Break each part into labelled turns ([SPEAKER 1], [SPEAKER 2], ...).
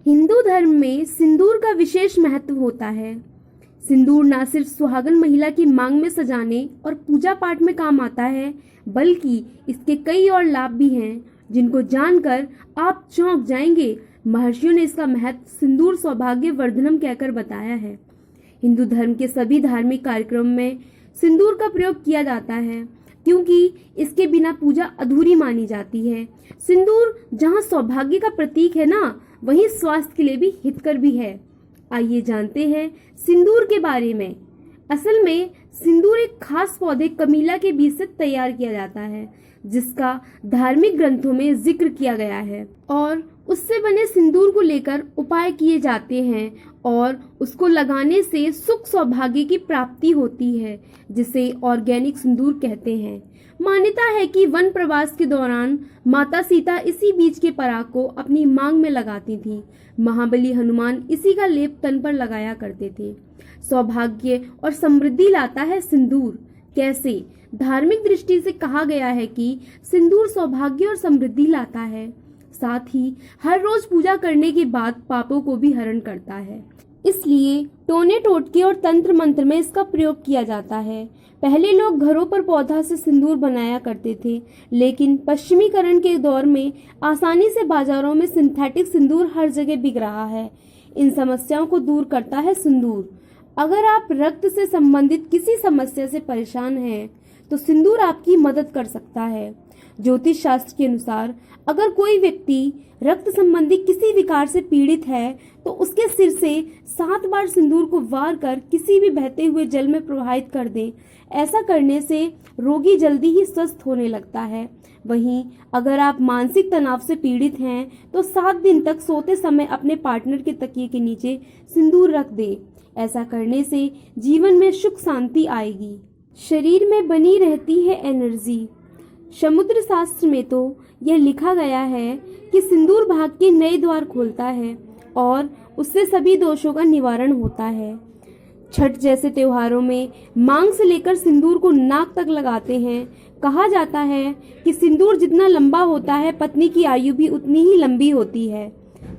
[SPEAKER 1] हिंदू धर्म में सिंदूर का विशेष महत्व होता है। सिंदूर न सिर्फ सुहागन महिला की मांग में सजाने और पूजा पाठ में काम आता है, बल्कि इसके कई और लाभ भी हैं जिनको जानकर आप चौंक जाएंगे। महर्षियों ने इसका महत्व सिंदूर सौभाग्य वर्धनम कहकर बताया है। हिंदू धर्म के सभी धार्मिक कार्यक्रम में सिंदूर का प्रयोग किया जाता है, क्योंकि इसके बिना पूजा अधूरी मानी जाती है। सिंदूर जहाँ सौभाग्य का प्रतीक है ना, वहीं स्वास्थ्य के लिए भी हितकर भी है। आइए जानते हैं सिंदूर के बारे में। असल में सिंदूर एक खास पौधे कमीला के बीज से तैयार किया जाता है, जिसका धार्मिक ग्रंथों में जिक्र किया गया है और उससे बने सिंदूर को लेकर उपाय किए जाते हैं और उसको लगाने से सुख सौभाग्य की प्राप्ति होती है, जिसे ऑर्गेनिक सिंदूर कहते हैं। मान्यता है कि वन प्रवास के दौरान माता सीता इसी बीज के पराग को अपनी मांग में लगाती थी। महाबली हनुमान इसी का लेप तन पर लगाया करते थे। सौभाग्य और समृद्धि लाता है सिंदूर। कैसे? धार्मिक दृष्टि से कहा गया है कि सिंदूर सौभाग्य और समृद्धि लाता है, साथ ही हर रोज पूजा करने के बाद पापों को भी हरण करता है। इसलिए टोने टोटके और तंत्र मंत्र में इसका प्रयोग किया जाता है। पहले लोग घरों पर पौधा से सिंदूर बनाया करते थे, लेकिन पश्चिमीकरण के दौर में आसानी से बाजारों में सिंथेटिक सिंदूर हर जगह बिक रहा है। इन समस्याओं को दूर करता है सिंदूर। अगर आप रक्त से संबंधित किसी समस्या से परेशान हैं, तो सिंदूर आपकी मदद कर सकता है। ज्योतिष शास्त्र के अनुसार अगर कोई व्यक्ति रक्त संबंधी किसी विकार से पीड़ित है, तो उसके सिर से 7 बार सिंदूर को वार कर किसी भी बहते हुए जल में प्रवाहित कर दें। ऐसा करने से रोगी जल्दी ही स्वस्थ होने लगता है। वहीं अगर आप मानसिक तनाव से पीड़ित हैं, तो 7 दिन तक सोते समय अपने पार्टनर के तकिए के नीचे सिंदूर रख दें। ऐसा करने से जीवन में सुख शांति आएगी। शरीर में बनी रहती है एनर्जी। समुद्र शास्त्र में तो यह लिखा गया है कि सिंदूर भाग्य के नए द्वार खोलता है और उससे सभी दोषों का निवारण होता है। छठ जैसे त्योहारों में मांग से लेकर सिंदूर को नाक तक लगाते हैं। कहा जाता है कि सिंदूर जितना लंबा होता है, पत्नी की आयु भी उतनी ही लंबी होती है।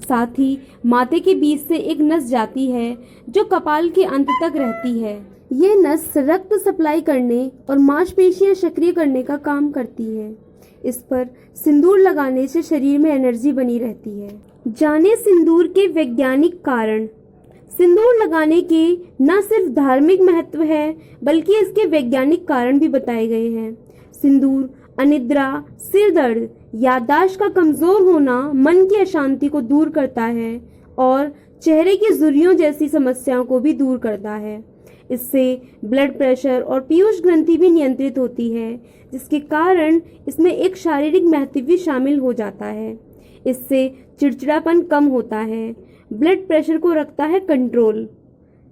[SPEAKER 1] साथ ही माथे के बीच से एक नस जाती है जो कपाल के अंत तक रहती है। ये नस रक्त सप्लाई करने और मांसपेशियां सक्रिय करने का काम करती है। इस पर सिंदूर लगाने से शरीर में एनर्जी बनी रहती है। जाने सिंदूर के वैज्ञानिक कारण। सिंदूर लगाने के न सिर्फ धार्मिक महत्व है, बल्कि इसके वैज्ञानिक कारण भी बताए गए हैं। सिंदूर अनिद्रा, सिर दर्द, याददाश्त का कमजोर होना, मन की अशांति को दूर करता है और चेहरे की झुर्रियों जैसी समस्याओं को भी दूर करता है। इससे ब्लड प्रेशर और पीयूष ग्रंथि भी नियंत्रित होती है, जिसके कारण इसमें एक शारीरिक महत्व भी शामिल हो जाता है। इससे चिड़चिड़ापन कम होता है। ब्लड प्रेशर को रखता है कंट्रोल।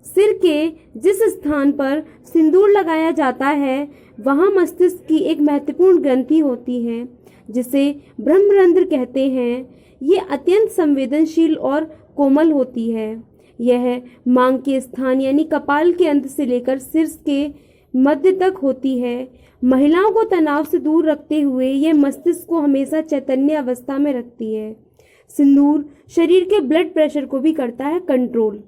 [SPEAKER 1] सिर के जिस स्थान पर सिंदूर लगाया जाता है, वहां मस्तिष्क की एक महत्वपूर्ण ग्रंथि होती है, जिसे ब्रह्मरंध्र कहते हैं। ये अत्यंत संवेदनशील और कोमल होती है। यह मांग के स्थान यानी कपाल के अंत से लेकर सिर के मध्य तक होती है। महिलाओं को तनाव से दूर रखते हुए यह मस्तिष्क को हमेशा चैतन्य अवस्था में रखती है। सिंदूर शरीर के ब्लड प्रेशर को भी करता है कंट्रोल।